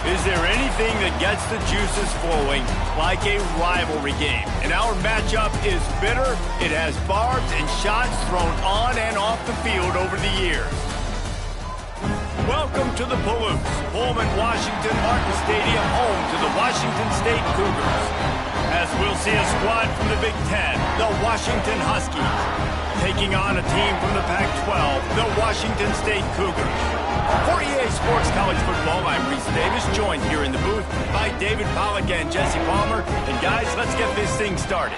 Is there anything that gets the juices flowing like a rivalry game? And our matchup is bitter. It has barbs and shots thrown on and off the field over the years. Welcome to the Palouse, Pullman, Washington Martin Stadium, home to the Washington State Cougars. As we'll see a squad from the Big Ten, the Washington Huskies, taking on a team from the Pac-12, the Washington State Cougars. For EA Sports College Football, I'm Reese Davis, joined here in the booth by David Pollack and Jesse Palmer. And guys, let's get this thing started.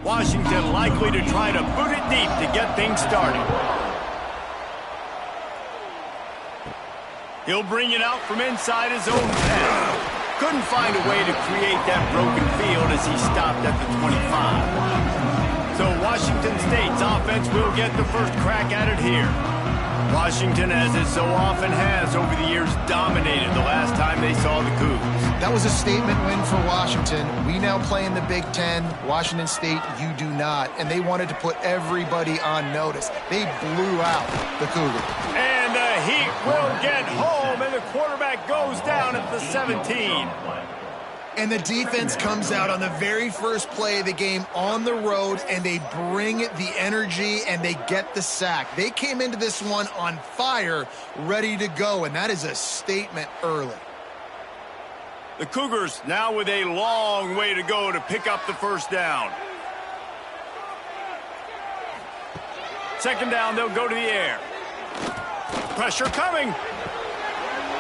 Washington likely to try to boot it deep to get things started. He'll bring it out from inside his own 10. Couldn't find a way to create that broken field as he stopped at the 25. So Washington State's offense will get the first crack at it here. Washington, as it so often has over the years, dominated the last time they saw the Cougs. That was a statement win for Washington. We now play in the Big Ten. Washington State, you do not. And they wanted to put everybody on notice. They blew out the Cougars. And the Heat will get home, and the quarterback goes down at the 17. And the defense comes out on the very first play of the game on the road, and they bring the energy, and they get the sack. They came into this one on fire, ready to go, and that is a statement early. The Cougars now with a long way to go to pick up the first down. Second down, they'll go to the air. Pressure coming.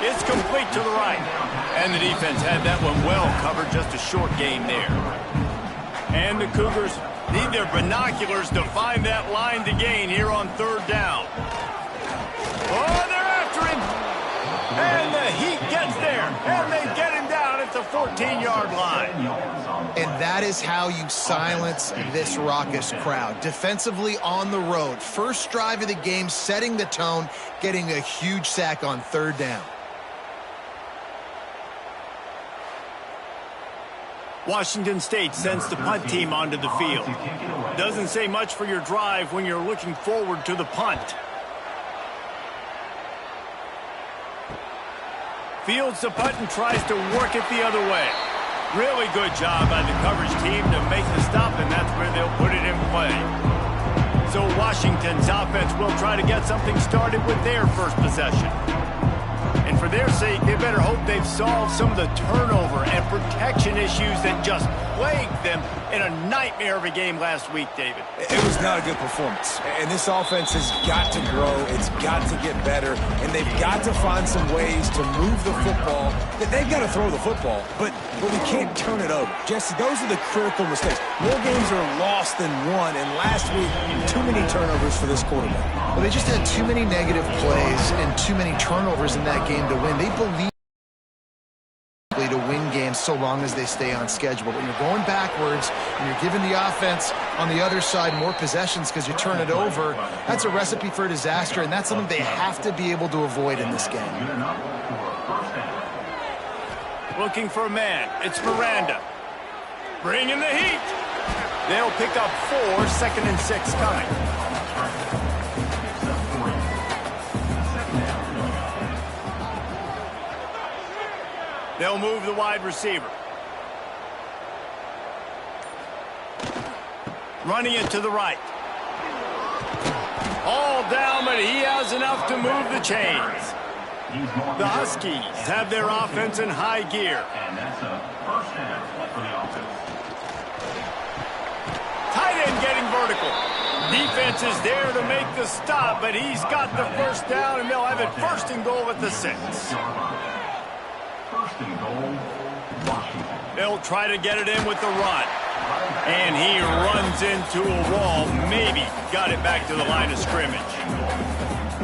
It's complete to the right. And the defense had that one well covered, just a short gain there. And the Cougars need their binoculars to find that line to gain here on third down. Oh, they're after him. And the Heat gets there. And they get him down at the 14-yard line. And that is how you silence this raucous crowd. Defensively on the road. First drive of the game, setting the tone, getting a huge sack on third down. Washington State sends the punt team onto the field. Doesn't say much for your drive when you're looking forward to the punt. Fields the punt and tries to work it the other way. Really good job by the coverage team to make the stop, and that's where they'll put it in play. So Washington's offense will try to get something started with their first possession. And for their sake, they better hope they've solved some of the turnover and protection issues that just plagued them in a nightmare of a game last week, David. It was not a good performance. And this offense has got to grow. It's got to get better. And they've got to find some ways to move the football. They've got to throw the football, but we can't turn it over. Jesse, those are the critical mistakes. More games are lost than won. And last week, too many turnovers for this quarterback. Well, they just had too many negative plays and too many turnovers in that game to win. They believe to win games so long as they stay on schedule. But when you're going backwards and you're giving the offense on the other side more possessions because you turn it over, that's a recipe for disaster, and that's something they have to be able to avoid in this game. Looking for a man. It's Miranda. Bringing the heat. They'll pick up 4, 2nd and 6 coming. They'll move the wide receiver. Running it to the right. All down, but he has enough to move the chains. The Huskies have their offense in high gear. Tight end getting vertical. Defense is there to make the stop, but he's got the first down, and they'll have it 1st and goal at the 6. They'll try to get it in with the run. And he runs into a wall. Maybe got it back to the line of scrimmage.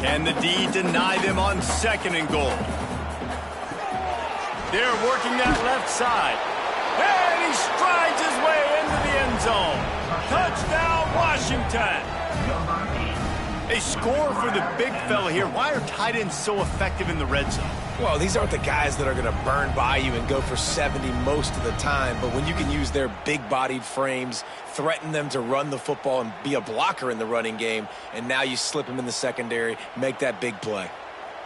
Can the D deny them on 2nd and goal? They're working that left side. And he strides his way into the end zone. Touchdown, Washington. A score for the big fella here. Why are tight ends so effective in the red zone? Well, these aren't the guys that are going to burn by you and go for 70 most of the time, but when you can use their big-bodied frames, threaten them to run the football and be a blocker in the running game, and now you slip them in the secondary, make that big play.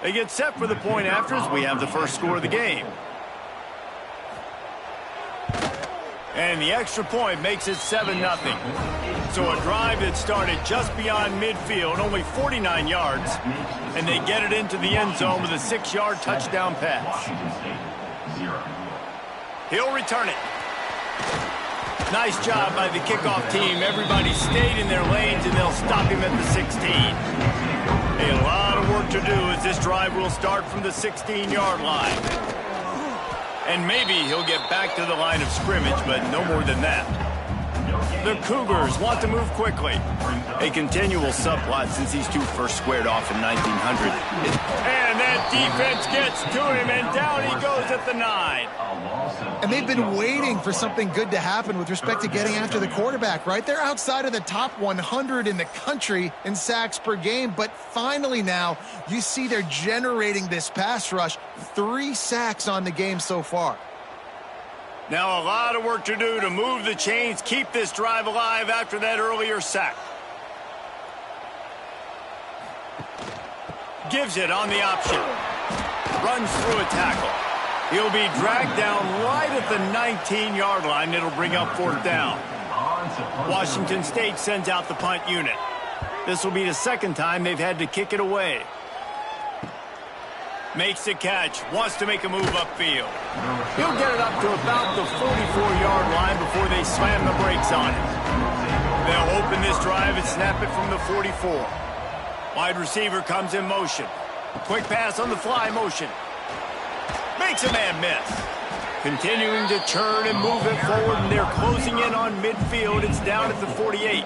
They get set for the point after as we have the first score of the game. And the extra point makes it 7-0. So a drive that started just beyond midfield, only 49 yards, and they get it into the end zone with a 6-yard touchdown pass. He'll return it. Nice job by the kickoff team. Everybody stayed in their lanes, and they'll stop him at the 16. A lot of work to do as this drive will start from the 16-yard line. And maybe he'll get back to the line of scrimmage, but no more than that. The Cougars want to move quickly. A continual subplot since these two first squared off in 1900. And that defense gets to him, and down he goes at the 9. And they've been waiting for something good to happen with respect to getting after the quarterback, right? They're outside of the top 100 in the country in sacks per game, but finally now you see they're generating this pass rush. 3 sacks on the game so far. Now a lot of work to do to move the chains, keep this drive alive after that earlier sack. Gives it on the option. Runs through a tackle. He'll be dragged down right at the 19-yard line. It'll bring up 4th down. Washington State sends out the punt unit. This will be the second time they've had to kick it away. Makes the catch. Wants to make a move upfield. He'll get it up to about the 44-yard line before they slam the brakes on it. They'll open this drive and snap it from the 44. Wide receiver comes in motion. Quick pass on the fly motion. Makes a man miss. Continuing to turn and move it forward, and they're closing in on midfield. It's down at the 48.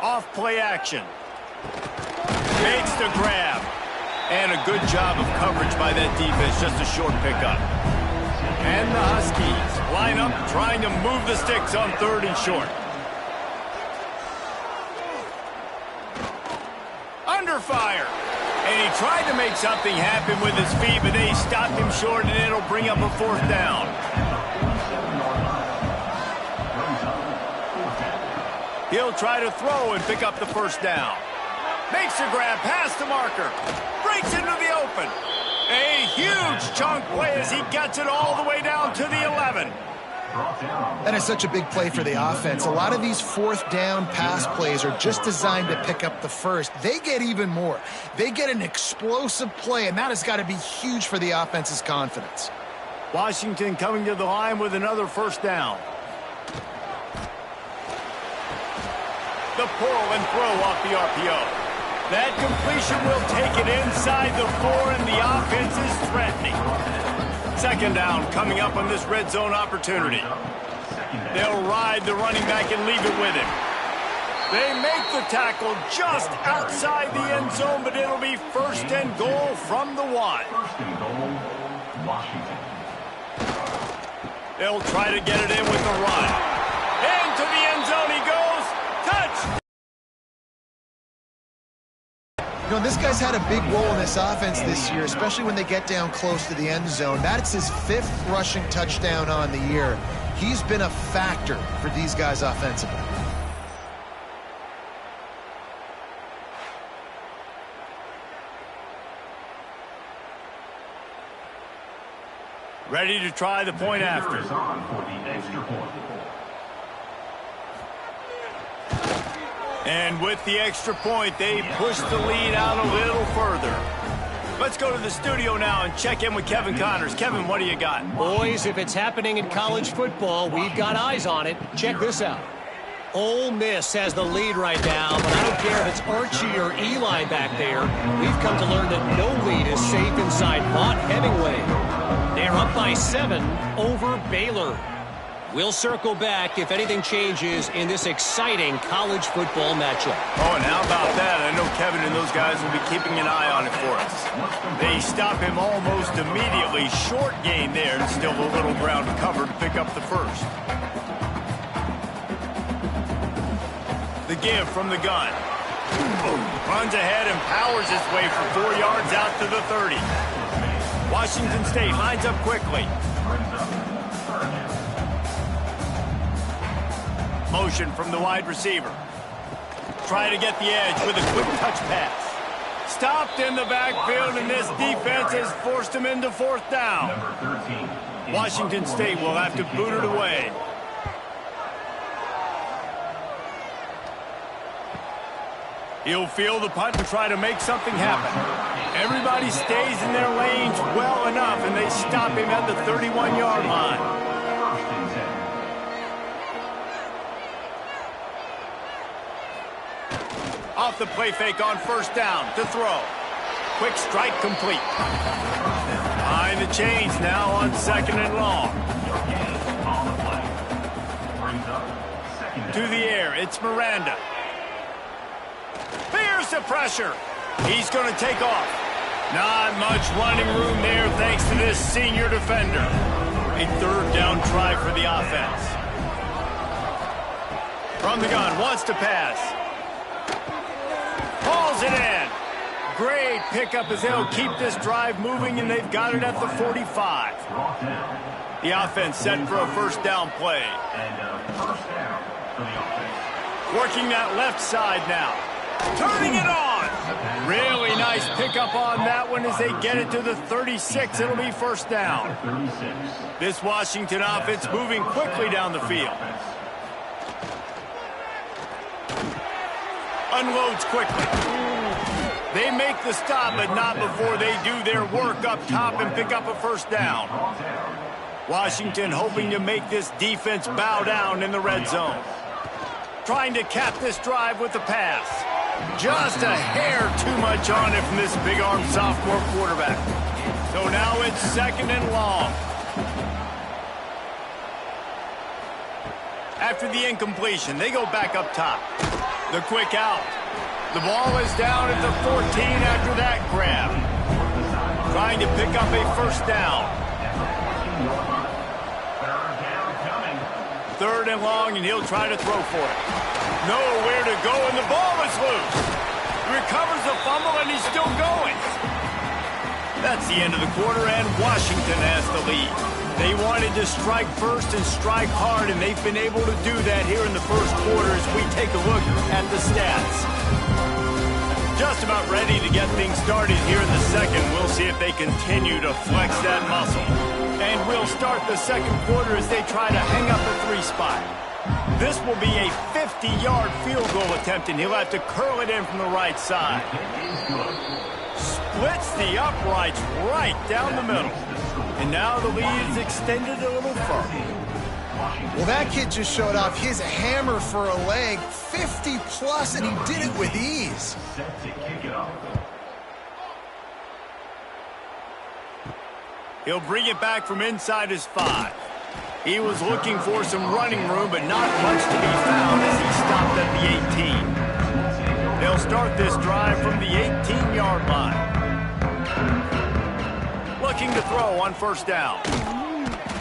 Off play action. Makes the grab. And a good job of coverage by that defense. Just a short pickup. And the Huskies line up trying to move the sticks on 3rd and short. Under fire. And he tried to make something happen with his feet, but they stopped him short, and it'll bring up a 4th down. He'll try to throw and pick up the 1st down. Makes a grab past the marker. Breaks into the open. A huge chunk play as he gets it all the way down to the 11. That is such a big play for the offense. A lot of these 4th down pass plays are just designed to pick up the 1st. They get even more. They get an explosive play, and that has got to be huge for the offense's confidence. Washington coming to the line with another 1st down. The pull and throw off the RPO. That completion will take it inside the 4, and the offense is threatening. 2nd down coming up on this red zone opportunity. They'll ride the running back and leave it with him. They make the tackle just outside the end zone, but it'll be 1st and goal from the 1. They'll try to get it in with the run. Into the end zone he goes. Touch! You know, this guy's had a big role in this offense this year, especially when they get down close to the end zone. That's his 5th rushing touchdown on the year. He's been a factor for these guys offensively. Ready to try the point after. And with the extra point, they push the lead out a little further. Let's go to the studio now and check in with Kevin Connors. Kevin, what do you got? Boys, if it's happening in college football, we've got eyes on it. Check this out. Ole Miss has the lead right now, but I don't care if it's Archie or Eli back there. We've come to learn that no lead is safe inside Mott Hemingway. They're up by 7 over Baylor. We'll circle back if anything changes in this exciting college football matchup. Oh, and how about that? I know Kevin and those guys will be keeping an eye on it for us. They stop him almost immediately. Short gain there, and still a little ground covered to pick up the 1st. The give from the gun. Runs ahead and powers his way for 4 yards out to the 30. Washington State lines up quickly. Motion from the wide receiver. Try to get the edge with a quick touch pass. Stopped in the backfield, and this defense has forced him into 4th down. Washington State will have to boot it away. He'll field the punt and try to make something happen. Everybody stays in their lanes well enough, and they stop him at the 31-yard line. Off the play fake on 1st down to throw. Quick strike complete. Behind the chains now on 2nd and long. To the air, it's Miranda. Here's the pressure. He's going to take off. Not much running room there thanks to this senior defender. A 3rd down try for the offense. From the gun, wants to pass. Hauls it in. Great pickup as they'll keep this drive moving, and they've got it at the 45. The offense set for a 1st down play. Working that left side now. Turning it on. Really nice pickup on that one as they get it to the 36. It'll be 1st down. This Washington offense moving quickly down the field. Unloads quickly. They make the stop, but not before they do their work up top and pick up a 1st down. Washington hoping to make this defense bow down in the red zone. Trying to cap this drive with the pass. Just a hair too much on it from this big-arm sophomore quarterback. So now it's 2nd and long. After the incompletion, they go back up top. The quick out. The ball is down at the 14 after that grab. Trying to pick up a 1st down. 3rd and long, and he'll try to throw for it. Nowhere to go, and the ball is loose. Recovers the fumble, and he's still going. That's the end of the quarter, and Washington has the lead. They wanted to strike first and strike hard, and they've been able to do that here in the 1st quarter as we take a look at the stats. Just about ready to get things started here in the 2nd. We'll see if they continue to flex that muscle. And we'll start the 2nd quarter as they try to hang up a 3 spot. This will be a 50-yard field goal attempt, and he'll have to curl it in from the right side. Splits the uprights right down the middle. And now the lead is extended a little further. Well, that kid just showed off his hammer for a leg, 50-plus, and he did it with ease. He'll bring it back from inside his 5. He was looking for some running room, but not much to be found as he stopped at the 18. They'll start this drive from the 18-yard line. Looking to throw on 1st down.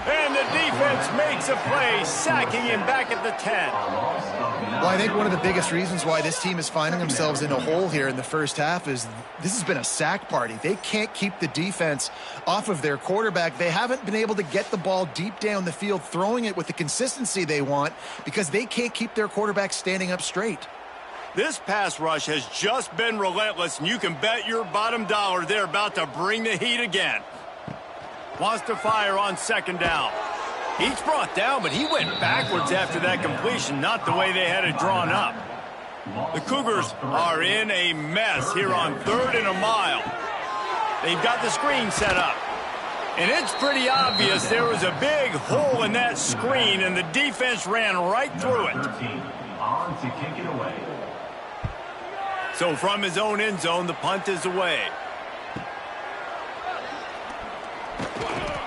And the defense makes a play, sacking him back at the 10. Well, I think one of the biggest reasons why this team is finding themselves in a hole here in the 1st half is this has been a sack party. They can't keep the defense off of their quarterback. They haven't been able to get the ball deep down the field, throwing it with the consistency they want because they can't keep their quarterback standing up straight. This pass rush has just been relentless, and you can bet your bottom dollar they're about to bring the heat again. Wants to fire on 2nd down. He's brought down, but he went backwards after that completion, not the way they had it drawn up. The Cougars are in a mess here on 3rd and a mile. They've got the screen set up. And it's pretty obvious there was a big hole in that screen, and the defense ran right through it. So from his own end zone, the punt is away.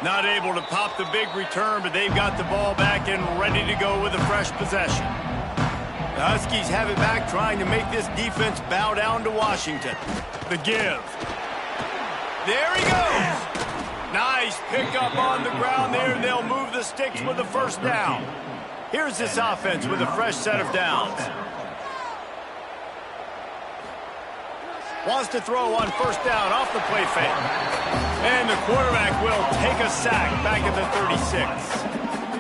Not able to pop the big return, but they've got the ball back and ready to go with a fresh possession. The Huskies have it back, trying to make this defense bow down to Washington. The give. There he goes. Nice pickup on the ground there, and they'll move the sticks with the 1st down. Here's this offense with a fresh set of downs. Wants to throw on first down off the play fake. And the quarterback will take a sack back at the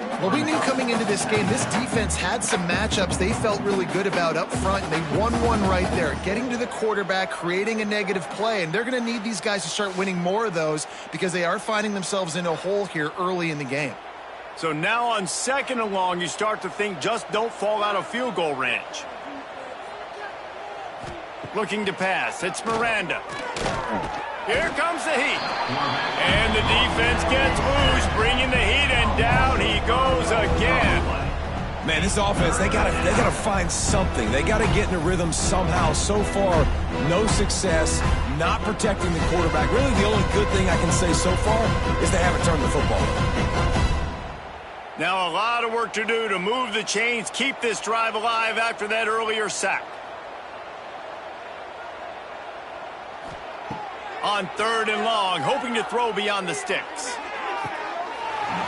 36. Well, we knew coming into this game, this defense had some matchups they felt really good about up front, and they won one right there, getting to the quarterback, creating a negative play, and they're going to need these guys to start winning more of those because they are finding themselves in a hole here early in the game. So now on 2nd and long, you start to think just don't fall out of field goal range. Looking to pass, it's Miranda. Here comes the heat. And the defense gets loose, bringing the heat, and down he goes again. Man, this offense, they gotta find something. They gotta get in a rhythm somehow. So far, no success, not protecting the quarterback. Really, the only good thing I can say so far is they haven't turned the football over. Now a lot of work to do to move the chains, keep this drive alive after that earlier sack. On 3rd and long, hoping to throw beyond the sticks.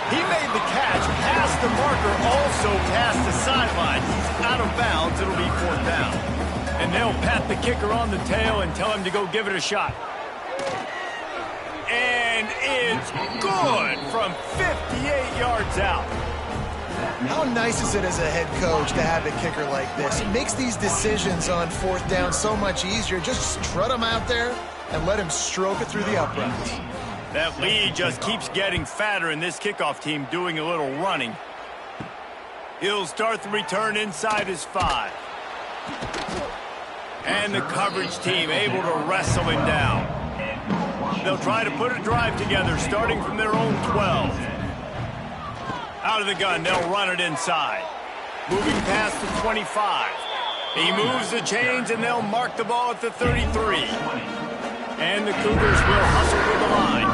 He made the catch, past the marker, also past the sideline. He's out of bounds. It'll be 4th down. And they'll pat the kicker on the tail and tell him to go give it a shot. And it's good from 58 yards out. How nice is it as a head coach to have a kicker like this? It makes these decisions on 4th down so much easier. Just strut him out there and let him stroke it through the uprights. That lead just keeps getting fatter, and this kickoff team doing a little running. He'll start the return inside his 5. And the coverage team able to wrestle him down. They'll try to put a drive together, starting from their own 12. Out of the gun, they'll run it inside. Moving past the 25. He moves the chains, and they'll mark the ball at the 33. And the Cougars will hustle to the line.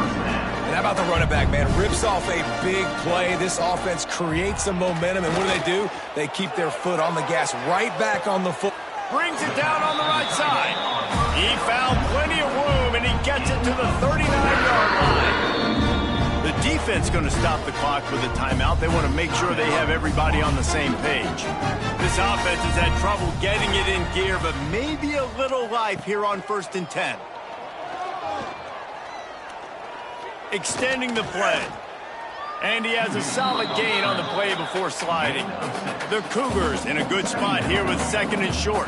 And how about the running back, man? Rips off a big play. This offense creates some momentum, and what do? They keep their foot on the gas, right back on the foot. Brings it down on the right side. He found plenty of room, and he gets it to the 39-yard line. The defense going to stop the clock with a timeout. They want to make sure they have everybody on the same page. This offense has had trouble getting it in gear, but maybe a little life here on 1st and 10. Extending the play. And he has a solid gain on the play before sliding. The Cougars in a good spot here with 2nd and short.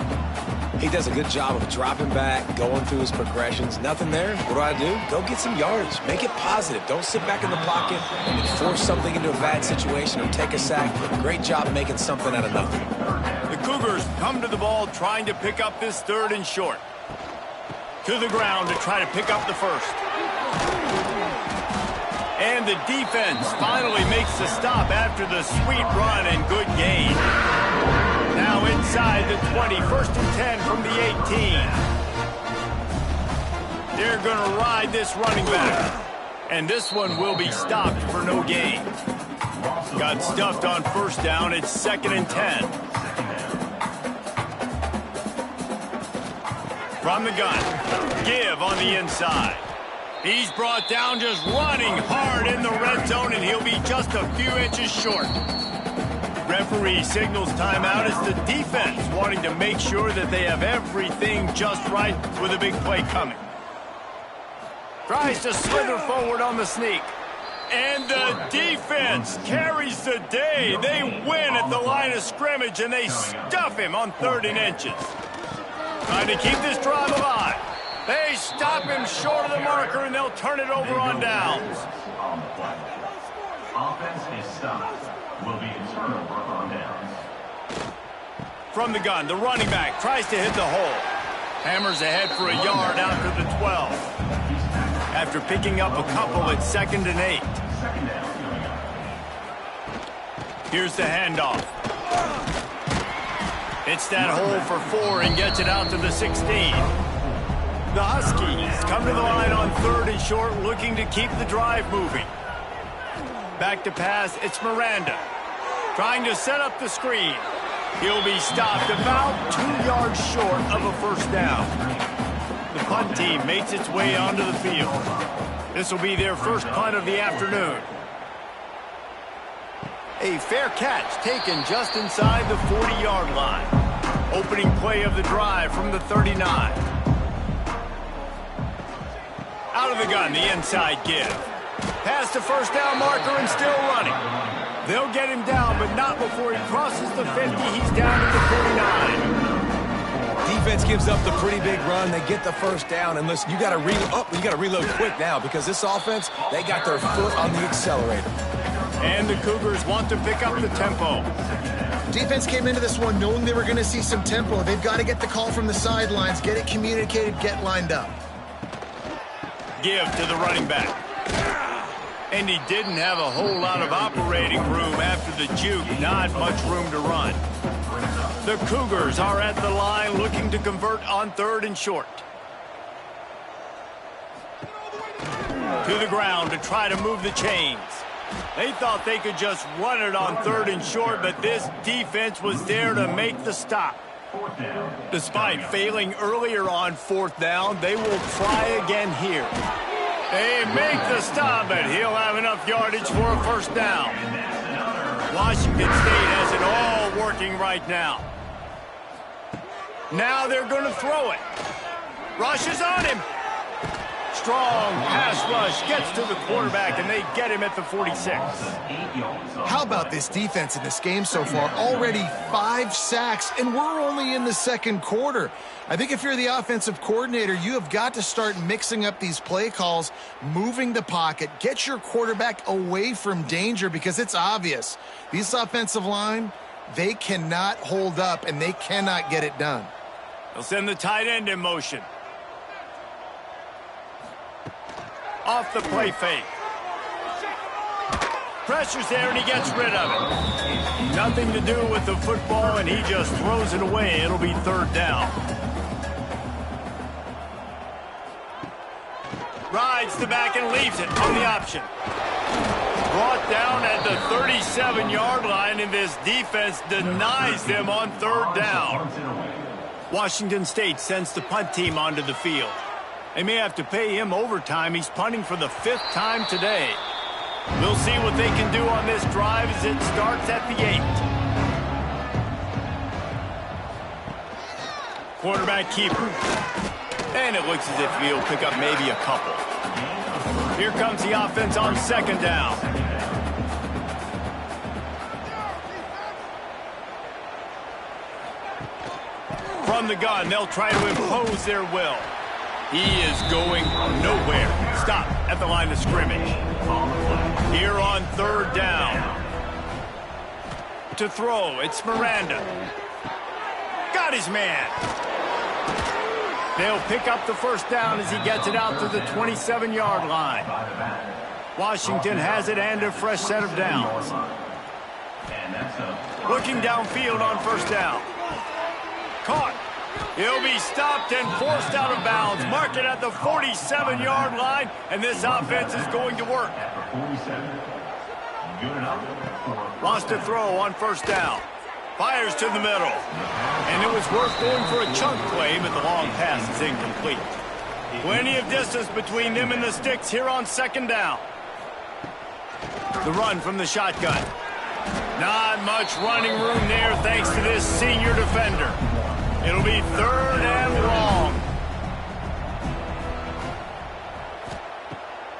He does a good job of dropping back, going through his progressions. Nothing there. What do? Go get some yards. Make it positive. Don't sit back in the pocket and force something into a bad situation or take a sack. Great job making something out of nothing. The Cougars come to the ball trying to pick up this 3rd and short. To the ground to try to pick up the 1st. And the defense finally makes the stop after the sweet run and good gain. Now inside the 20, 1st and 10 from the 18. They're going to ride this running back. And this one will be stopped for no gain. Got stuffed on 1st down. It's 2nd and 10. From the gun. Give on the inside. He's brought down just running hard in the red zone, and he'll be just a few inches short. Referee signals timeout as the defense wanting to make sure that they have everything just right with a big play coming. Tries to slither forward on the sneak. And the defense carries the day. They win at the line of scrimmage, and they stuff him on 3rd and inches. Trying to keep this drive alive. They stop him short of the marker, and they'll turn it over on downs. Offense is stopped. Will be a turnover on downs. From the gun, the running back tries to hit the hole. Hammers ahead for a yard after the 12. After picking up a couple, it's 2nd and 8. Here's the handoff. Hits that hole for 4 and gets it out to the 16. The Huskies come to the line on 3rd and short, looking to keep the drive moving. Back to pass, it's Miranda. Trying to set up the screen. He'll be stopped about 2 yards short of a 1st down. The punt team makes its way onto the field. This will be their first punt of the afternoon. A fair catch taken just inside the 40-yard line. Opening play of the drive from the 39. Out of the gun, the inside give. Past the first down marker and still running. They'll get him down, but not before he crosses the 50. He's down to the 49. Defense gives up the pretty big run. They get the first down. And listen, you got to reload quick now because this offense, they got their foot on the accelerator. And the Cougars want to pick up the tempo. Defense came into this one knowing they were going to see some tempo. They've got to get the call from the sidelines, get it communicated, get lined up. Give to the running back. And he didn't have a whole lot of operating room after the juke. Not much room to run. The Cougars are at the line looking to convert on 3rd and short. To the ground to try to move the chains. They thought they could just run it on 3rd and short, but this defense was there to make the stop. Despite failing earlier on 4th down, they will try again here. They make the stop, but he'll have enough yardage for a first down. Washington State has it all working right now. Now they're going to throw it. Rush is on him. Strong pass rush gets to the quarterback, and they get him at the 46. How about this defense in this game so far? Already 5 sacks, and we're only in the 2nd quarter. I think if you're the offensive coordinator, you have got to start mixing up these play calls, moving the pocket, get your quarterback away from danger because it's obvious. These offensive line, they cannot hold up, and they cannot get it done. They'll send the tight end in motion. Off the play fake. Pressure's there, and he gets rid of it. Nothing to do with the football, and he just throws it away. It'll be 3rd down. Rides the back and leaves it on the option. Brought down at the 37-yard line, and this defense denies them on 3rd down. Washington State sends the punt team onto the field. They may have to pay him overtime. He's punting for the 5th time today. We'll see what they can do on this drive as it starts at the 8. Quarterback keeper. And it looks as if he'll pick up maybe a couple. Here comes the offense on 2nd down. From the gun, they'll try to impose their will. He is going nowhere. Stop at the line of scrimmage. Here on 3rd down. To throw, it's Miranda. Got his man. They'll pick up the first down as he gets it out to the 27-yard line. Washington has it and a fresh set of downs. Looking downfield on 1st down. Caught. He'll be stopped and forced out of bounds. Mark it at the 47-yard line, and this offense is going to work. Wants to throw on 1st down. Fires to the middle. And it was worth going for a chunk play, but the long pass is incomplete. Plenty of distance between them and the sticks here on 2nd down. The run from the shotgun. Not much running room there thanks to this senior defender. It'll be 3rd and long.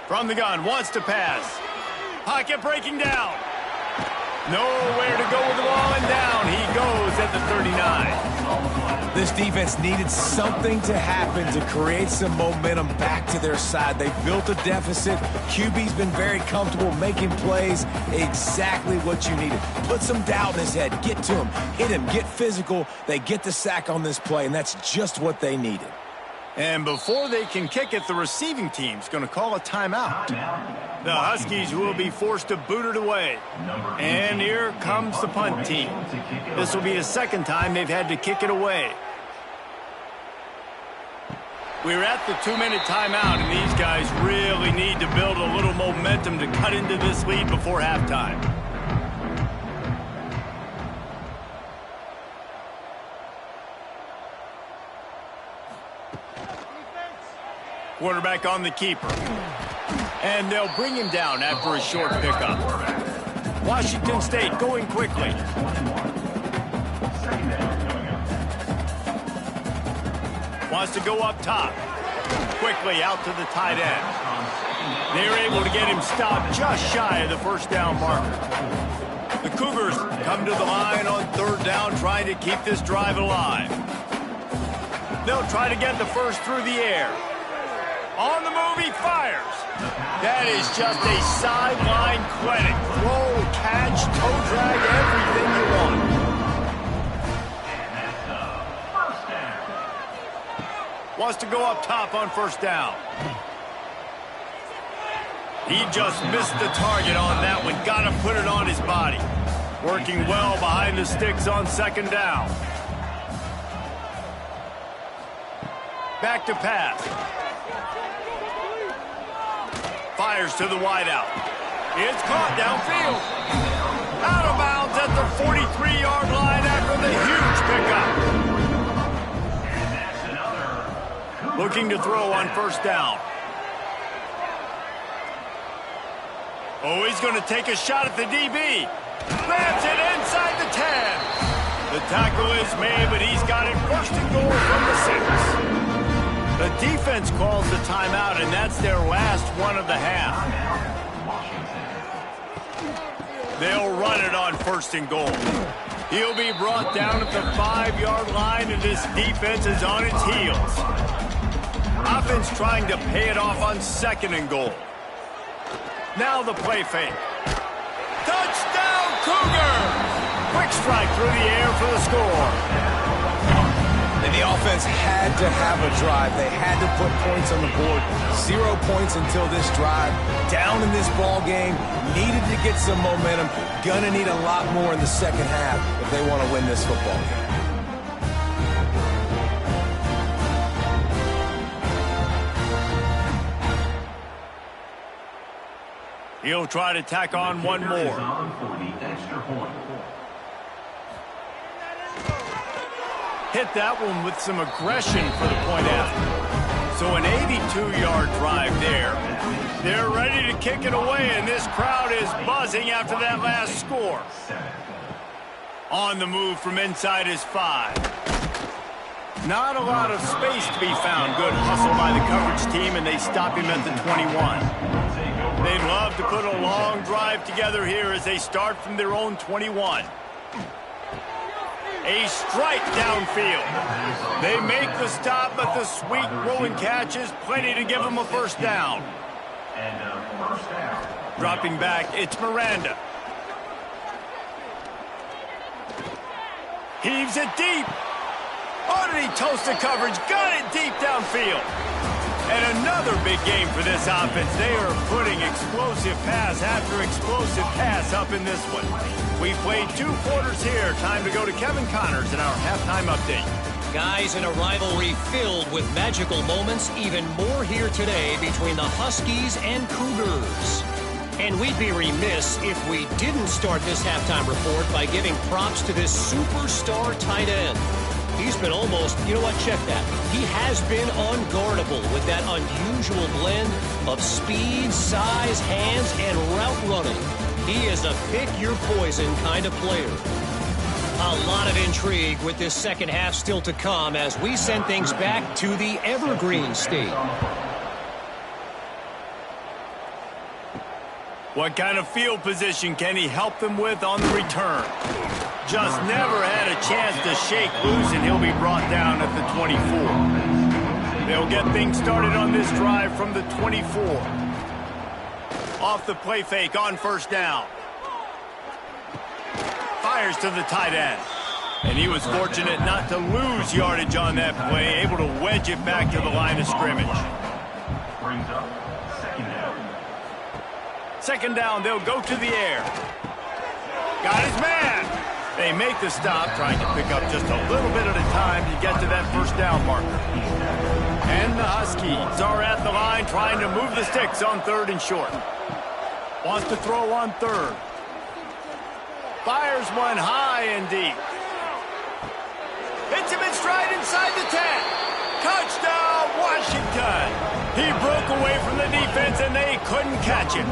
From the gun, wants to pass. Pocket breaking down. Nowhere to go with the ball, and down he goes at the 39. This defense needed something to happen to create some momentum back to their side. They built a deficit. QB's been very comfortable making plays. Exactly what you needed. Put some doubt in his head. Get to him. Hit him. Get physical. They get the sack on this play, and that's just what they needed. And before they can kick it, the receiving team's going to call a timeout. The Huskies will be forced to boot it away. And here comes the punt team. This will be the 2nd time they've had to kick it away. We're at the 2-minute timeout, and these guys really need to build a little momentum to cut into this lead before halftime. Quarterback on the keeper. And they'll bring him down after a short pickup. Washington State going quickly. Wants to go up top. quickly out to the tight end. They're able to get him stopped just shy of the first down marker. The Cougars come to the line on third down, trying to keep this drive alive. They'll try to get the first through the air. On the move, he fires. That is just a sideline clinic. Throw, catch, toe drag, everything you want. Wants to go up top on first down. He just missed the target on that one. Got to put it on his body. Working well behind the sticks on second down. Back to pass. Fires to the wideout. It's caught downfield. Out of bounds at the 43-yard line after the huge pickup. Looking to throw on first down. Oh, he's going to take a shot at the DB. Grabs it inside the 10. The tackle is made, but he's got it first and goal from the 6. The defense calls the timeout, and that's their last one of the half. They'll run it on first and goal. He'll be brought down at the 5-yard line, and this defense is on its heels. Offense trying to pay it off on second and goal. Now the play fake. Touchdown, Cougars! Quick strike through the air for the score. And the offense had to have a drive. They had to put points on the board. 0 points until this drive. Down in this ball game. Needed to get some momentum. Gonna need a lot more in the second half if they want to win this football game. He'll try to tack on one more. Hit that one with some aggression for the point after. So an 82-yard drive there. They're ready to kick it away, and this crowd is buzzing after that last score. On the move from inside his 5. Not a lot of space to be found. Good hustle by the coverage team, and they stop him at the 21. They'd love to put a long drive together here as they start from their own 21. A strike downfield. They make the stop, but the sweet rolling catch is plenty to give them a first down. Dropping back, it's Miranda. Heaves it deep. Oh, did he toast the coverage? Got it deep downfield. And another big game for this offense. They are putting explosive pass after explosive pass up in this one. We played 2 quarters here. Time to go to Kevin Connors in our halftime update. Guys, in a rivalry filled with magical moments, even more here today between the Huskies and Cougars. And we'd be remiss if we didn't start this halftime report by giving props to this superstar tight end. He's been almost, you know what, check that. He has been unguardable with that unusual blend of speed, size, hands, and route running. He is a pick-your-poison kind of player. A lot of intrigue with this second half still to come as we send things back to the Evergreen State. What kind of field position can he help them with on the return? Just never had a chance to shake loose, and he'll be brought down at the 24. They'll get things started on this drive from the 24. Off the play fake on first down. Fires to the tight end. And he was fortunate not to lose yardage on that play, able to wedge it back to the line of scrimmage. Brings up second down. Second down, they'll go to the air. Got his man. They make the stop, trying to pick up just a little bit at a time to get to that first down marker. And the Huskies are at the line trying to move the sticks on third and short. Wants to throw on third. Fires one high and deep. Hits him in stride inside the 10. Touchdown, Washington. He broke away from the defense and they couldn't catch him.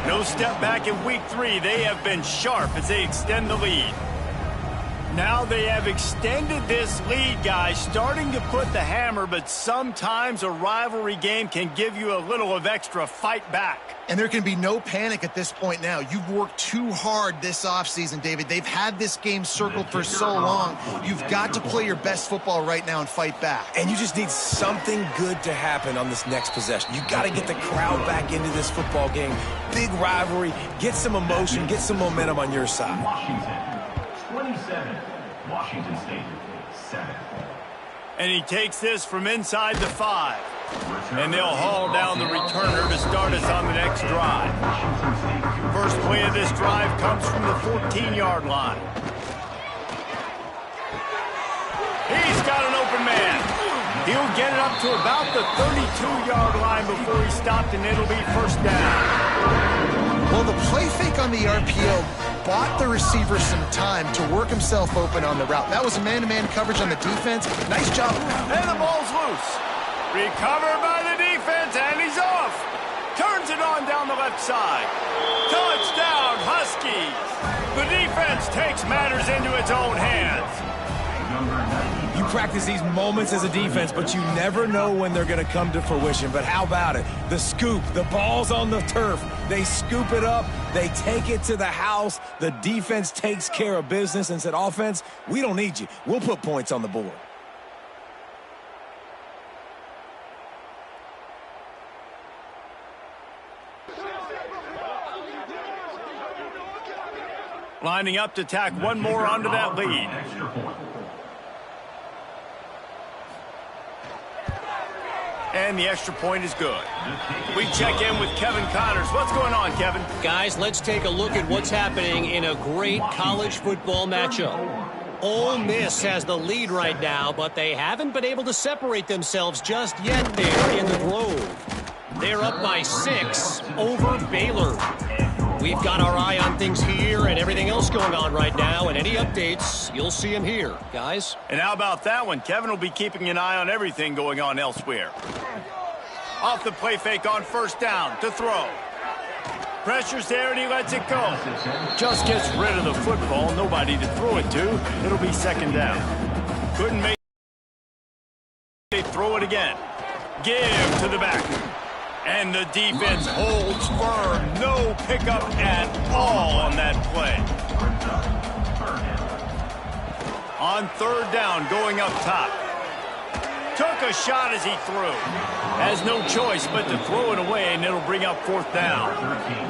No step back in week 3. They have been sharp as they extend the lead. Now they have extended this lead, guys, starting to put the hammer, but sometimes a rivalry game can give you a little of extra fight back. And there can be no panic at this point now. You've worked too hard this offseason, David. They've had this game circled for so long. You've got to play your best football right now and fight back. And you just need something good to happen on this next possession. You got to get the crowd back into this football game. Big rivalry. Get some emotion. Get some momentum on your side. Washington, 27. Washington State, 7. And he takes this from inside the 5. And they'll haul down the returner to start us on the next drive. First play of this drive comes from the 14-yard line. He's got an open man. He'll get it up to about the 32-yard line before he stopped, and it'll be first down. Well, the play fake on the RPO bought the receiver some time to work himself open on the route. That was a man-to-man coverage on the defense. Nice job. And the ball's loose. Recovered by the defense, and he's off. Turns it on down the left side. Touchdown, Huskies. The defense takes matters into its own hands. You practice these moments as a defense, but you never know when they're going to come to fruition. But how about it? The scoop, the ball's on the turf. They scoop it up. They take it to the house. The defense takes care of business and said, offense, we don't need you. We'll put points on the board. Lining up to tack one more onto that lead. And the extra point is good. We check in with Kevin Connors. What's going on, Kevin? Guys, let's take a look at what's happening in a great college football matchup. Ole Miss has the lead right now, but they haven't been able to separate themselves just yet there in the Grove. They're up by 6 over Baylor. We've got our eye on things here and everything else going on right now, and any updates, you'll see them here, guys. And how about that one? Kevin will be keeping an eye on everything going on elsewhere. Off the play fake on first down to throw. Pressure's there and he lets it go. Just gets rid of the football. Nobody to throw it to. It'll be second down. Couldn't make it. They throw it again. Give to the back. And the defense holds firm. No pickup at all on that play. On third down, going up top. Took a shot as he threw. Has no choice but to throw it away, and it'll bring up fourth down.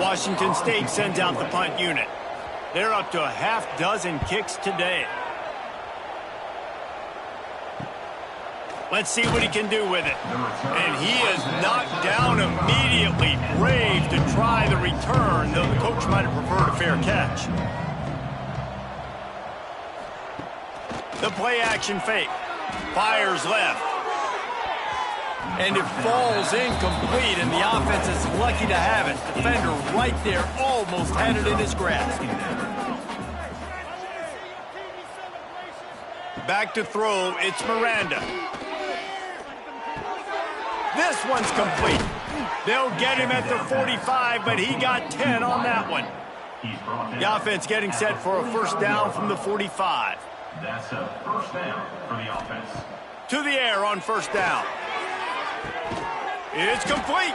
Washington State sends out the punt unit. They're up to a half dozen kicks today. Let's see what he can do with it. And he is knocked down immediately. Brave to try the return, though the coach might have preferred a fair catch. The play action fake. Fires left. And it falls incomplete, and the offense is lucky to have it. Defender right there almost had it in his grasp. Back to throw, it's Miranda. This one's complete. They'll get him at the 45, but he got 10 on that one. The offense getting set for a first down from the 45. That's a first down for the offense. To the air on first down. It's complete.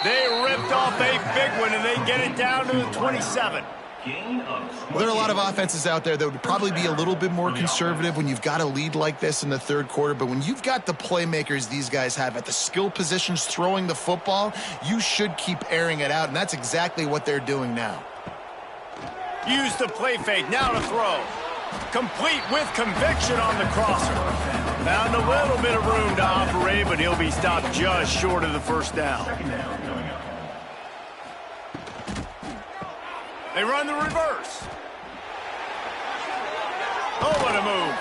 They ripped off a big one, and they get it down to the 27. Well, there are a lot of offenses out there that would probably be a little bit more conservative when you've got a lead like this in the third quarter. But when you've got the playmakers these guys have at the skill positions throwing the football, you should keep airing it out, and that's exactly what they're doing now. Use the play fake. Now to throw. Complete with conviction on the crosser. Found a little bit of room to operate, but he'll be stopped just short of the first down. They run the reverse. Oh, what a move.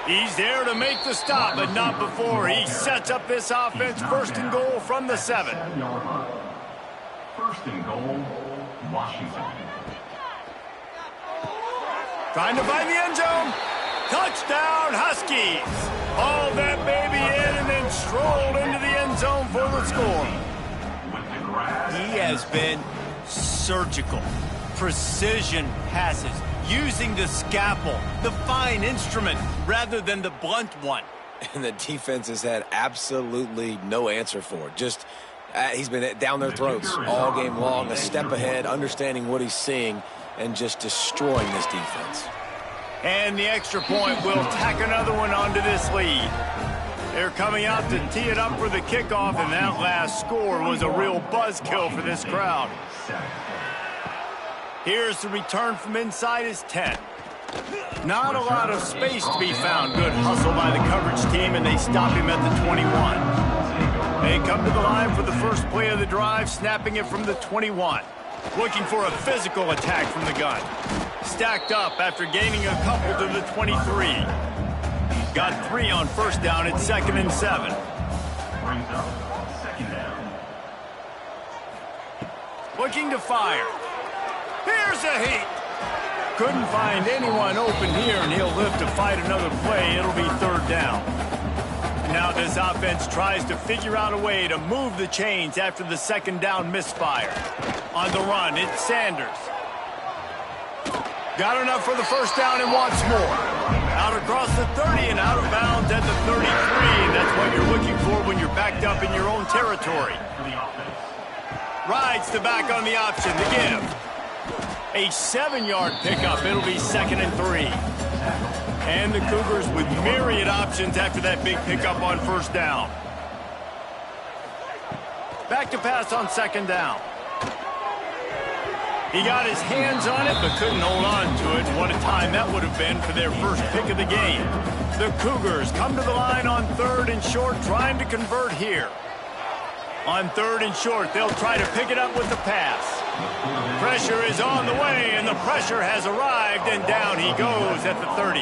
He's there to make the stop, but not before he sets up this offense. First and goal from the 7. First and goal, Washington. Trying to find the end zone. Touchdown, Huskies. Hauled that baby in and then strolled into the end zone for the score. He has been surgical. precision passes, using the scalpel, the fine instrument, rather than the blunt one. And the defense has had absolutely no answer for it. Just, he's been down their throats all game long, a step ahead, understanding what he's seeing, and just destroying this defense. And the extra point will tack another one onto this lead. They're coming out to tee it up for the kickoff, and that last score was a real buzzkill for this crowd. Here's the return from inside his 10. Not a lot of space to be found. Good hustle by the coverage team, and they stop him at the 21. They come to the line for the first play of the drive, snapping it from the 21. Looking for a physical attack from the gun. Stacked up after gaining a couple to the 23. Got 3 on first down at 2nd and 7. Brings up second down. Looking to fire. Here's a heat. Couldn't find anyone open here, and he'll live to fight another play. It'll be 3rd down. Now this offense tries to figure out a way to move the chains after the 2nd down misfire. On the run, it's Sanders. Got enough for the first down and wants more. Out across the 30 and out of bounds at the 33. That's what you're looking for when you're backed up in your own territory. Rides the back on the option to give. A 7-yard pickup. It'll be 2nd and 3. And the Cougars with myriad options after that big pickup on first down. Back to pass on 2nd down. He got his hands on it, but couldn't hold on to it. What a time that would have been for their first pick of the game. The Cougars come to the line on 3rd and short, trying to convert here. On 3rd and short, they'll try to pick it up with the pass. Pressure is on the way, and the pressure has arrived, and down he goes at the 30.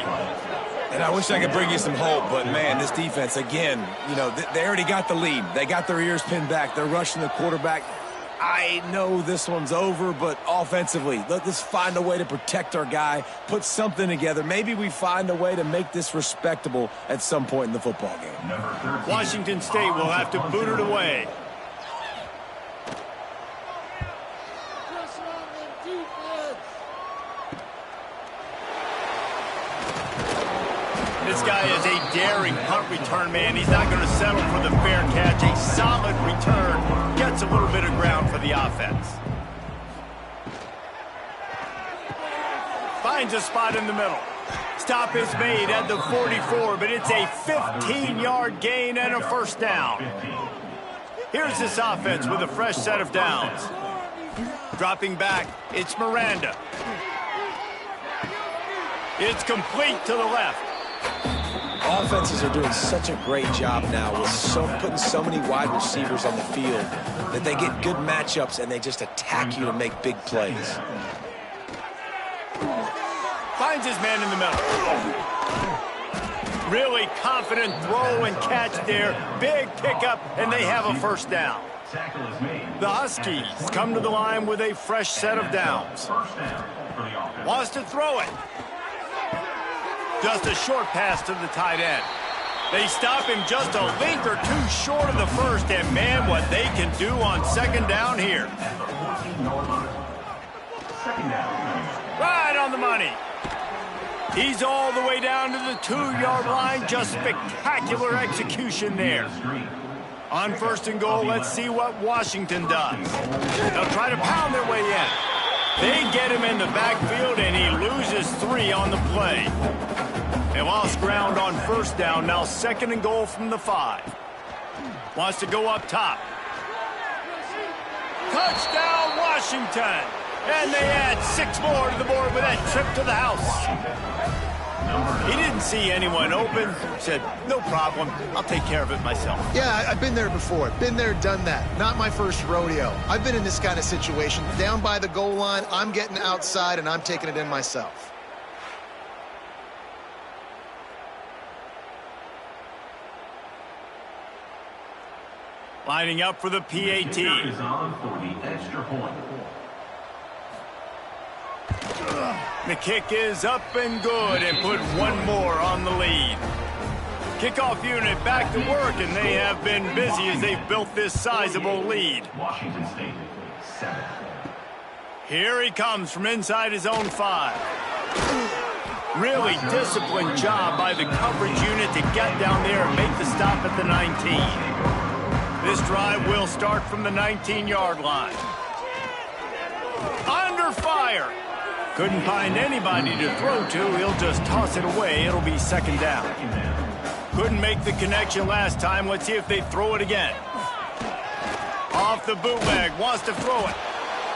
And I wish I could bring you some hope, but, man, this defense, again, you know, they already got the lead. They got their ears pinned back. They're rushing the quarterback. I know this one's over, but offensively, let's find a way to protect our guy, put something together. Maybe we find a way to make this respectable at some point in the football game. Washington State will have to boot it away. This guy is a daring punt return man. He's not going to settle for the fair catch. A solid return. Gets a little bit of ground for the offense. Finds a spot in the middle. Stop is made at the 44, but it's a 15-yard gain and a first down. Here's this offense with a fresh set of downs. Dropping back, it's Miranda. It's complete to the left. Offenses are doing such a great job now with putting so many wide receivers on the field that they get good matchups and they just attack you to make big plays. Finds his man in the middle. Really confident throw and catch there. Big pickup, and they have a first down. The Huskies come to the line with a fresh set of downs. Wants to throw it. Just a short pass to the tight end. They stop him just a length or two short of the first, and man, what they can do on 2nd down here. Right on the money. He's all the way down to the 2-yard line. Just spectacular execution there. On 1st and goal, let's see what Washington does. They'll try to pound their way in. They get him in the backfield, and he loses 3 on the play. They lost ground on first down. Now 2nd and goal from the 5. Wants to go up top. Touchdown, Washington. And they add 6 more to the board with that trip to the house. He didn't see anyone open. Said, no problem. I'll take care of it myself. Yeah, I've been there before. Been there, done that. Not my first rodeo. I've been in this kind of situation. Down by the goal line, I'm getting outside, and I'm taking it in myself. Lining up for the PAT. Is on for the extra point. The kick is up and good, and put 1 more on the lead. Kickoff unit back to work, and they have been busy as they've built this sizable lead. Washington State, 7. Here he comes from inside his own 5. Really disciplined job by the coverage unit to get down there and make the stop at the 19. This drive will start from the 19-yard line. Under fire. Couldn't find anybody to throw to. He'll just toss it away. It'll be second down. Couldn't make the connection last time. Let's see if they throw it again. Off the bootleg. Wants to throw it.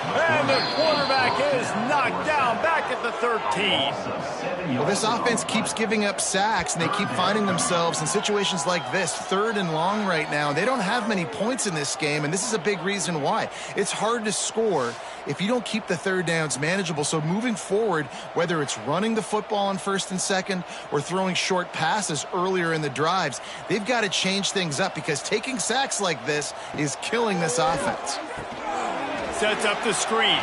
And the quarterback is knocked down back at the 13. Well, this offense keeps giving up sacks, and they keep finding themselves in situations like this, 3rd and long right now. They don't have many points in this game, and this is a big reason why. It's hard to score if you don't keep the 3rd downs manageable. So moving forward, whether it's running the football on 1st and 2nd or throwing short passes earlier in the drives, they've got to change things up because taking sacks like this is killing this offense. Sets up the screen.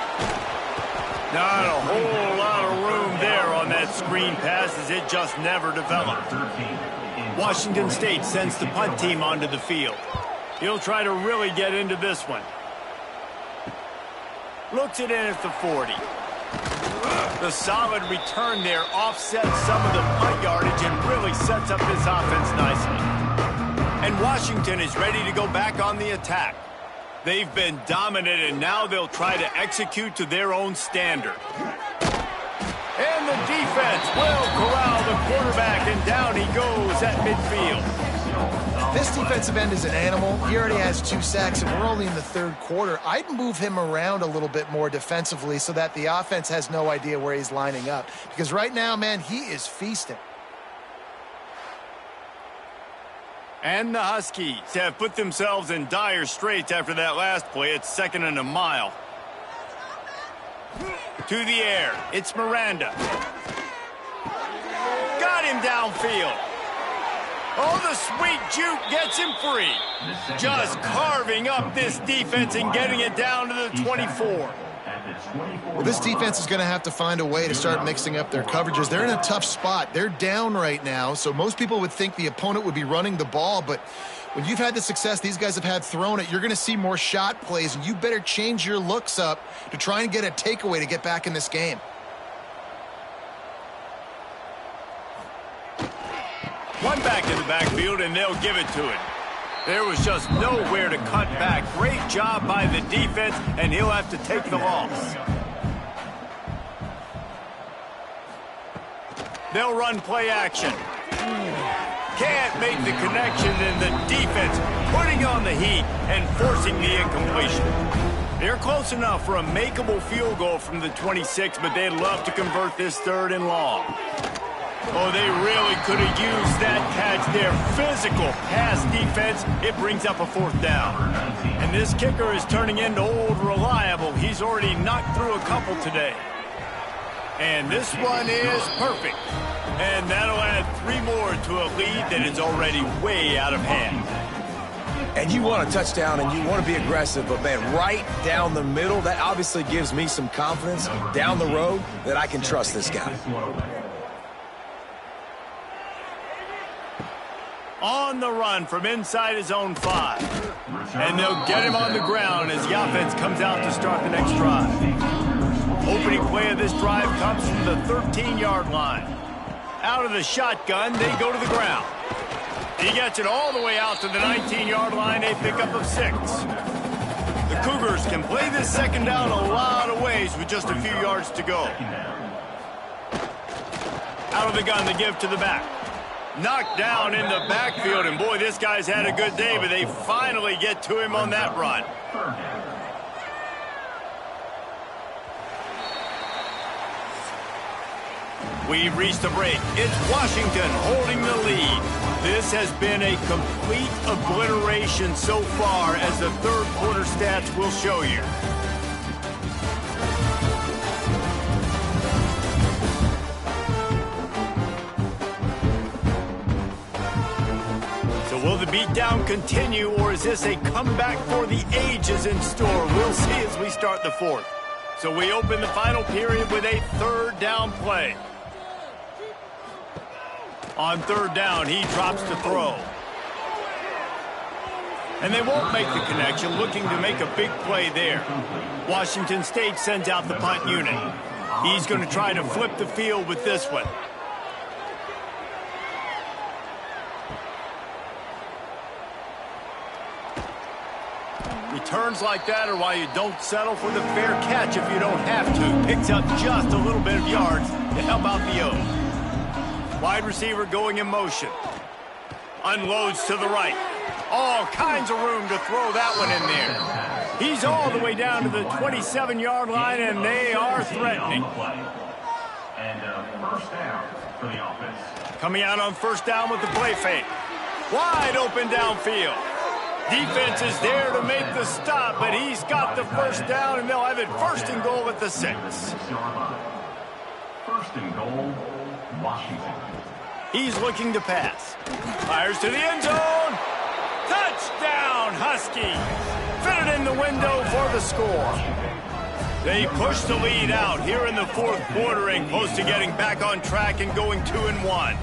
Not a whole lot of room there on that screen pass as it just never developed. Washington State sends the punt team onto the field. He'll try to really get into this one. Looks it in at the 40. The solid return there offsets some of the punt yardage and really sets up this offense nicely. And Washington is ready to go back on the attack. They've been dominant, and now they'll try to execute to their own standard. And the defense will corral the quarterback, and down he goes at midfield. This defensive end is an animal. He already has 2 sacks, and we're only in the 3rd quarter. I'd move him around a little bit more defensively so that the offense has no idea where he's lining up. Because right now, man, he is feasting. And the Huskies have put themselves in dire straits after that last play. It's 2nd and a mile. To the air. It's Miranda. Got him downfield. Oh, the sweet juke gets him free. Just carving up this defense and getting it down to the 24. Well, this defense is going to have to find a way to start mixing up their coverages. They're in a tough spot. They're down right now, so most people would think the opponent would be running the ball, but when you've had the success these guys have had throwing it, you're going to see more shot plays, and you better change your looks up to try and get a takeaway to get back in this game. One back in the backfield, and they'll give it to it. There was just nowhere to cut back. Great job by the defense, and he'll have to take the loss. They'll run play action. Can't make the connection, and the defense putting on the heat and forcing the incompletion. They're close enough for a makeable field goal from the 26, but they'd love to convert this 3rd and long. Oh, they really could have used that catch there. Physical pass defense. It brings up a 4th down. And this kicker is turning into old reliable. He's already knocked through a couple today. And this one is perfect. And that'll add 3 more to a lead that is already way out of hand. And you want a touchdown and you want to be aggressive, but, man, right down the middle, that obviously gives me some confidence down the road that I can trust this guy. On the run from inside his own 5. And they'll get him on the ground as the offense comes out to start the next drive. Opening play of this drive comes from the 13-yard line. Out of the shotgun, they go to the ground. He gets it all the way out to the 19-yard line, a pickup of 6. The Cougars can play this 2nd down a lot of ways with just a few yards to go. Out of the gun to give to the back. Knocked down in the backfield, and boy, this guy's had a good day, but they finally get to him on that run. We've reached a break. It's Washington holding the lead. This has been a complete obliteration so far, as the 3rd quarter stats will show you. Will the beatdown continue, or is this a comeback for the ages in store? We'll see as we start the 4th. So we open the final period with a 3rd down play. On 3rd down, he drops to throw. And they won't make the connection, looking to make a big play there. Washington State sends out the punt unit. He's going to try to flip the field with this one. Returns like that are why you don't settle for the fair catch if you don't have to. Picks up just a little bit of yards to help out the O. Wide receiver going in motion. Unloads to the right. All kinds of room to throw that one in there. He's all the way down to the 27-yard line, and they are threatening. And first down for the offense. Coming out on first down with the play fake. Wide open downfield. Defense is there to make the stop, but he's got the first down, and they'll have it first and goal at the 6. First and goal, Washington. He's looking to pass. Fires to the end zone. Touchdown, Husky. Fit it in the window for the score. They push the lead out here in the fourth quarter and close to getting back on track and going 2-1.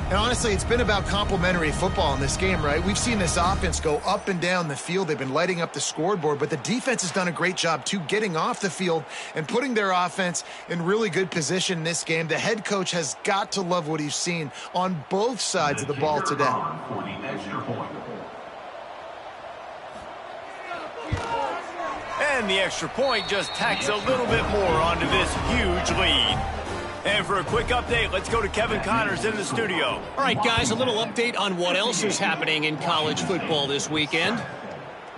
And honestly, it's been about complementary football in this game, right? We've seen this offense go up and down the field. They've been lighting up the scoreboard, but the defense has done a great job, too, getting off the field and putting their offense in really good position in this game. The head coach has got to love what he's seen on both sides of the ball today. For the extra point. And the extra point just tacks a little bit more onto this huge lead. And for a quick update, let's go to Kevin Connors in the studio. All right, guys, a little update on what else is happening in college football this weekend.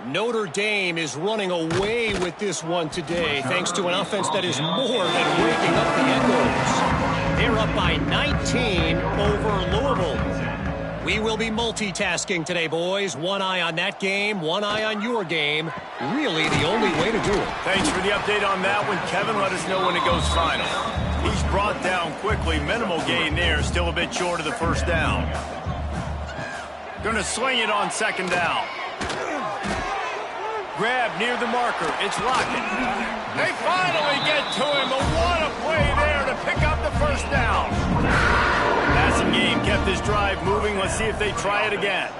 Notre Dame is running away with this one today, thanks to an offense that is more than waking up the echoes. They're up by 19 over Louisville. We will be multitasking today, boys. One eye on that game, one eye on your game. Really the only way to do it. Thanks for the update on that one, Kevin. Let us know when it goes final. He's brought down quickly. Minimal gain there. Still a bit short of the first down. Going to sling it on second down. Grab near the marker. It's Lockett. They finally get to him. But what a play there to pick up the first down. Passing game kept this drive moving. Let's see if they try it again.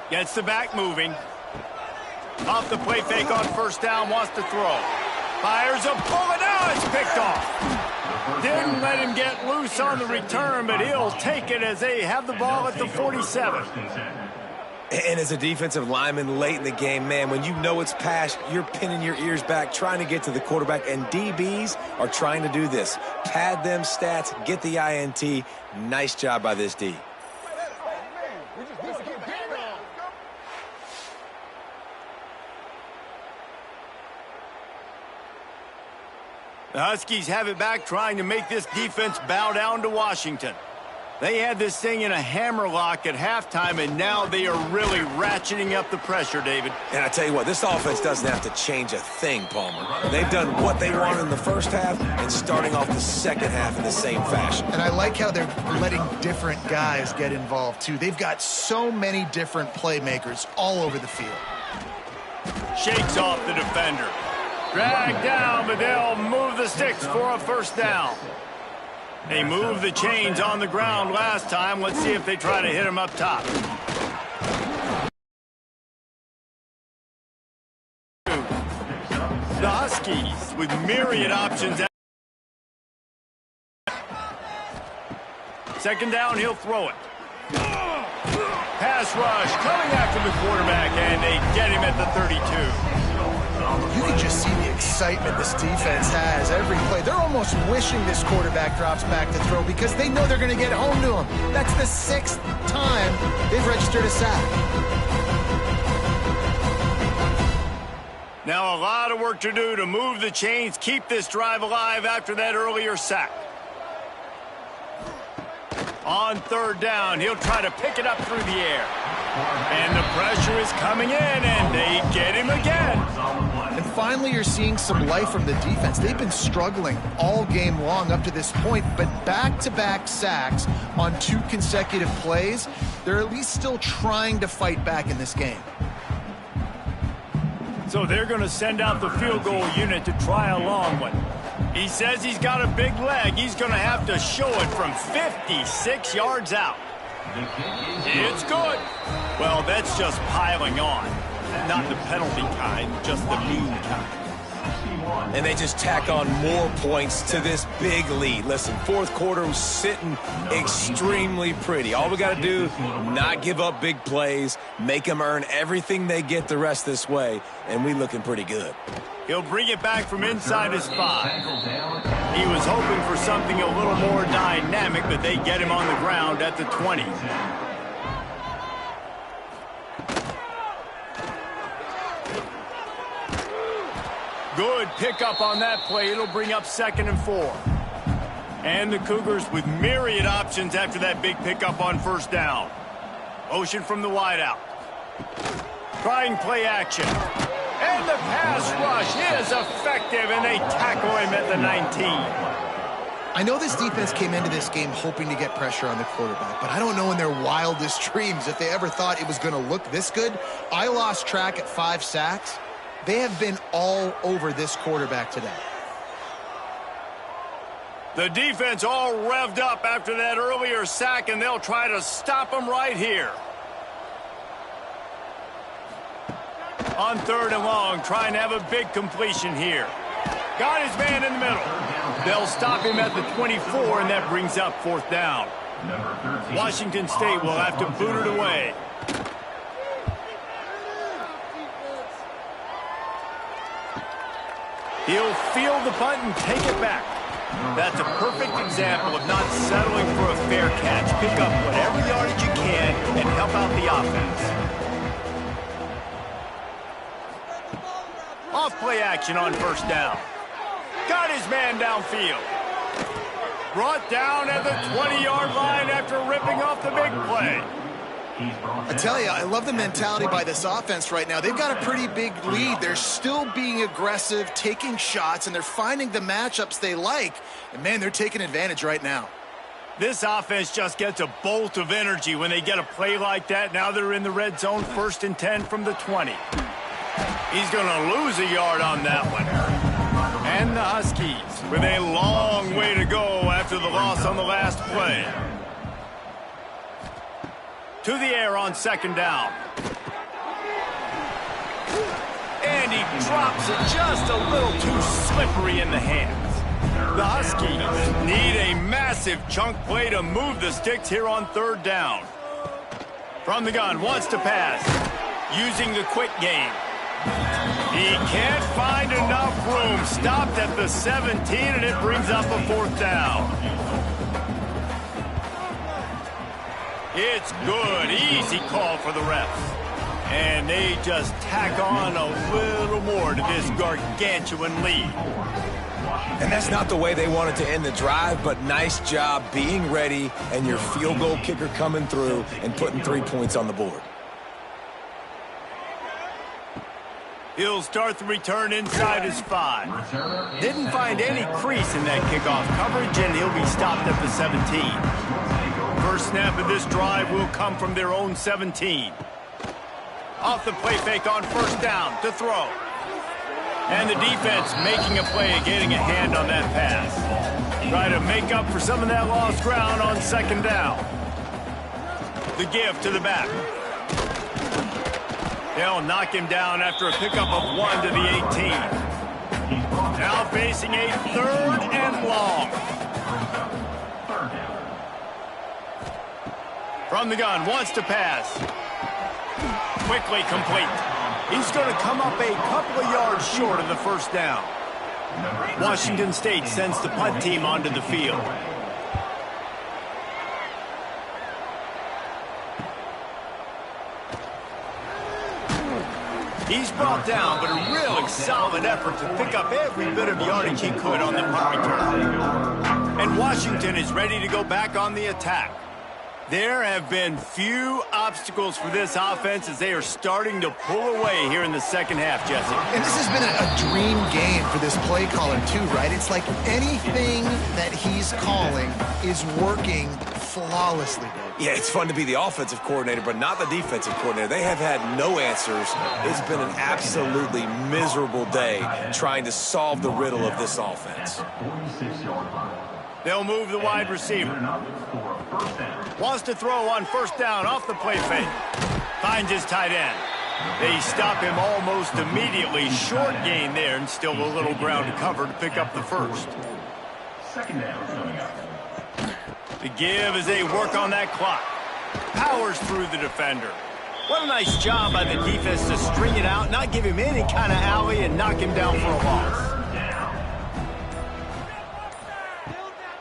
Gets the back moving. Off the play fake on first down. Wants to throw. Fires a bullet. Now it's picked off. Didn't let him get loose on the return, but he'll take it as they have the ball at the 47. And as a defensive lineman late in the game, man, when you know it's pass, you're pinning your ears back, trying to get to the quarterback, and DBs are trying to do this. Pad them stats, get the INT. Nice job by this D. The Huskies have it back, trying to make this defense bow down to Washington. They had this thing in a hammerlock at halftime, and now they are really ratcheting up the pressure, David. And I tell you what, this offense doesn't have to change a thing, Palmer. They've done what they wanted in the first half and starting off the second half in the same fashion. And I like how they're letting different guys get involved, too. They've got so many different playmakers all over the field. Shakes off the defender. Dragged down, but they'll move the sticks for a first down. They moved the chains on the ground last time. Let's see if they try to hit him up top. The Huskies with myriad options. Second down, he'll throw it. Pass rush coming after the quarterback, and they get him at the 32. You can just see the excitement this defense has every play. They're almost wishing this quarterback drops back to throw because they know they're going to get home to him. That's the 6th time they've registered a sack. Now a lot of work to do to move the chains, keep this drive alive after that earlier sack. On third down, he'll try to pick it up through the air. And the pressure is coming in, and they get him again. And finally, you're seeing some life from the defense. They've been struggling all game long up to this point, but back-to-back sacks on 2 consecutive plays, they're at least still trying to fight back in this game. So they're going to send out the field goal unit to try a long one. He says he's got a big leg. He's going to have to show it from 56 yards out. It's good. Well, that's just piling on. Not the penalty kind, just the mean kind. And they just tack on more points to this big lead. Listen, fourth quarter was sitting extremely pretty. All we got to do, not give up big plays, make them earn everything they get the rest this way, and we looking pretty good. He'll bring it back from inside his 5. He was hoping for something a little more dynamic, but they get him on the ground at the 20. Good pickup on that play. It'll bring up 2nd and 4. And the Cougars with myriad options after that big pickup on 1st down. Motion from the wideout. Trying play action. And the pass rush is effective, and they tackle him at the 19. I know this defense came into this game hoping to get pressure on the quarterback, but I don't know in their wildest dreams if they ever thought it was going to look this good. I lost track at 5 sacks. They have been all over this quarterback today. The defense all revved up after that earlier sack, and they'll try to stop him right here. On 3rd and long, trying to have a big completion here. Got his man in the middle. They'll stop him at the 24, and that brings up 4th down. Washington State will have to boot it away. He'll field the punt and take it back. That's a perfect example of not settling for a fair catch. Pick up whatever yardage you can and help out the offense. Off play action on 1st down. Got his man downfield. Brought down at the 20-yard line after ripping off the big play. I tell you, I love the mentality by this offense right now. They've got a pretty big lead. They're still being aggressive, taking shots, and they're finding the matchups they like. And, man, they're taking advantage right now. This offense just gets a bolt of energy when they get a play like that. Now they're in the red zone, 1st and 10 from the 20. He's going to lose a yard on that one. And the Huskies with a long way to go after the loss on the last play. To the air on 2nd down. And he drops it just a little too slippery in the hands. The Huskies need a massive chunk play to move the sticks here on 3rd down. From the gun, wants to pass. Using the quick game. He can't find enough room. Stopped at the 17, and it brings up a 4th down. It's good. Easy call for the refs. And they just tack on a little more to this gargantuan lead. And that's not the way they wanted to end the drive, but nice job being ready and your field goal kicker coming through and putting 3 points on the board. He'll start the return inside his 5. Didn't find any crease in that kickoff coverage, and he'll be stopped at the 17. First snap of this drive will come from their own 17. Off the play fake on 1st down to throw. And the defense making a play and getting a hand on that pass. Try to make up for some of that lost ground on 2nd down. The give to the back. They'll knock him down after a pickup of 1 to the 18. Now facing a 3rd and long. From the gun, wants to pass. Quickly complete. He's going to come up a couple of yards short of the 1st down. Washington State sends the punt team onto the field. He's brought down, but a really solid effort to pick up every bit of yardage he could on the punt return. And Washington is ready to go back on the attack. There have been few obstacles for this offense as they are starting to pull away here in the 2nd half, Jesse. And this has been a dream game for this play caller too, right? It's like anything that he's calling is working flawlessly. Yeah, it's fun to be the offensive coordinator, but not the defensive coordinator. They have had no answers. It's been an absolutely miserable day trying to solve the riddle of this offense. They'll move the wide receiver. First down. Wants to throw on first down off the play fake. Finds his tight end. They stop him almost immediately. Short gain there, and still a little ground to cover to pick up the first. Second down coming up. The give as they work on that clock. Powers through the defender. What a nice job by the defense to string it out, not give him any kind of alley, and knock him down for a loss.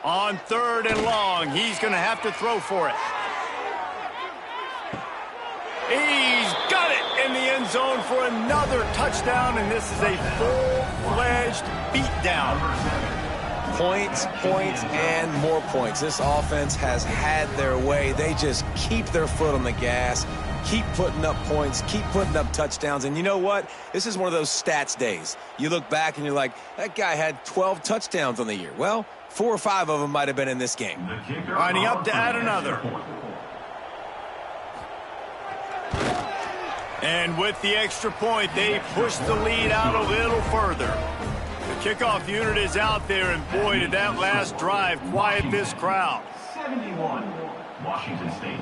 On 3rd and long, he's going to have to throw for it. He's got it in the end zone for another touchdown, and this is a full-fledged beatdown. Points, points, and more points. This offense has had their way. They just keep their foot on the gas, keep putting up points, keep putting up touchdowns. And you know what? This is one of those stats days. You look back and you're like, that guy had 12 touchdowns on the year. Well, 4 or 5 of them might have been in this game. Lining up to add another. And with the extra point, they push the lead out a little further. The kickoff unit is out there, and boy, did that last drive quiet this crowd. 71, Washington State.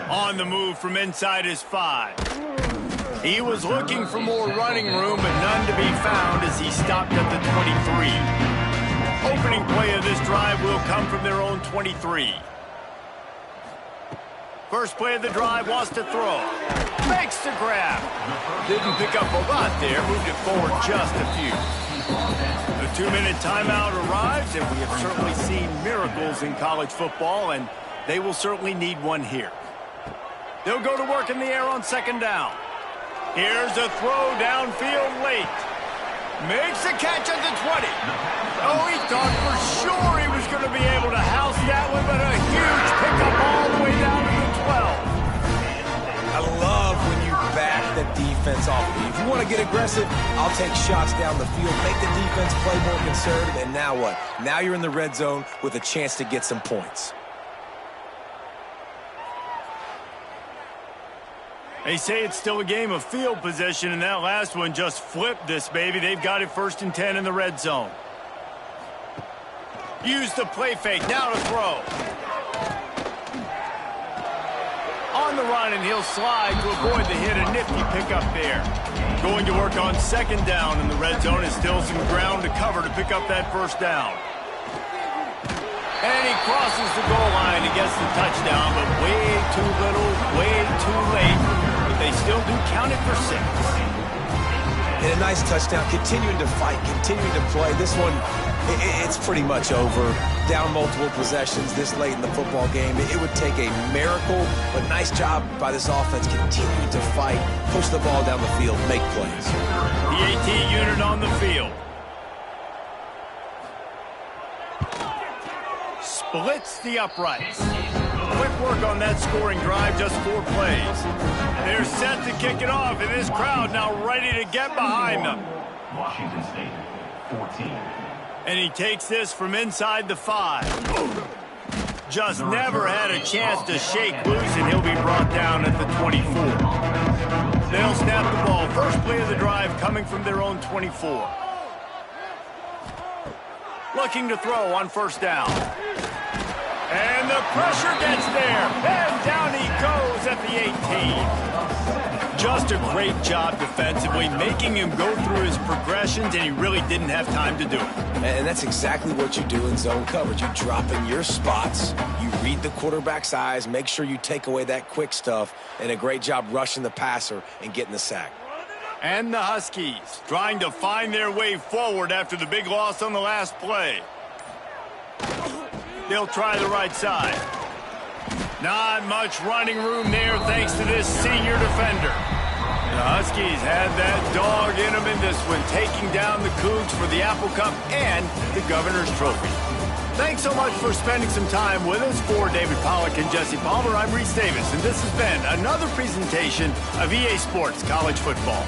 On the move from inside his 5. He was looking for more running room, but none to be found as he stopped at the 23. Opening play of this drive will come from their own 23. First play of the drive, wants to throw. Makes the grab. Didn't pick up a lot there, moved it forward just a few. The 2-minute timeout arrives, and we have certainly seen miracles in college football, and they will certainly need one here. They'll go to work in the air on 2nd down. Here's a throw downfield late. Makes a catch at the 20. Oh, he thought for sure he was going to be able to house that one, but a huge pickup all the way down to the 12. I love when you back the defense off of you. If you want to get aggressive, I'll take shots down the field, make the defense play more conservative, and now what? Now you're in the red zone with a chance to get some points. They say it's still a game of field position, and that last one just flipped this baby. They've got it 1st and 10 in the red zone. Use the play fake, now to throw. On the run, and he'll slide to avoid the hit. A nifty pickup there. Going to work on 2nd down in the red zone, is still some ground to cover to pick up that 1st down. And he crosses the goal line and gets the touchdown, but way too little, way too late. But they still do count it for 6. And a nice touchdown, continuing to fight, continuing to play. This one, it's pretty much over. Down multiple possessions this late in the football game. It would take a miracle, but nice job by this offense, continuing to fight, push the ball down the field, make plays. The AT unit on the field. Splits the uprights. Quick work on that scoring drive, just 4 plays. They're set to kick it off, and this crowd now ready to get behind them. Washington State, 14. And he takes this from inside the 5. Just never had a chance to shake loose, and he'll be brought down at the 24. They'll snap the ball. First play of the drive coming from their own 24. Looking to throw on 1st down. And the pressure gets there. And down he goes at the 18. Just a great job defensively, making him go through his progressions, and he really didn't have time to do it. And that's exactly what you do in zone coverage. You drop in your spots, you read the quarterback's eyes, make sure you take away that quick stuff, and a great job rushing the passer and getting the sack. And the Huskies trying to find their way forward after the big loss on the last play. They'll try the right side. Not much running room there thanks to this senior defender. The Huskies had that dog in them in this one, taking down the Cougs for the Apple Cup and the Governor's Trophy. Thanks so much for spending some time with us. For David Pollack and Jesse Palmer, I'm Reese Davis, and this has been another presentation of EA Sports College Football.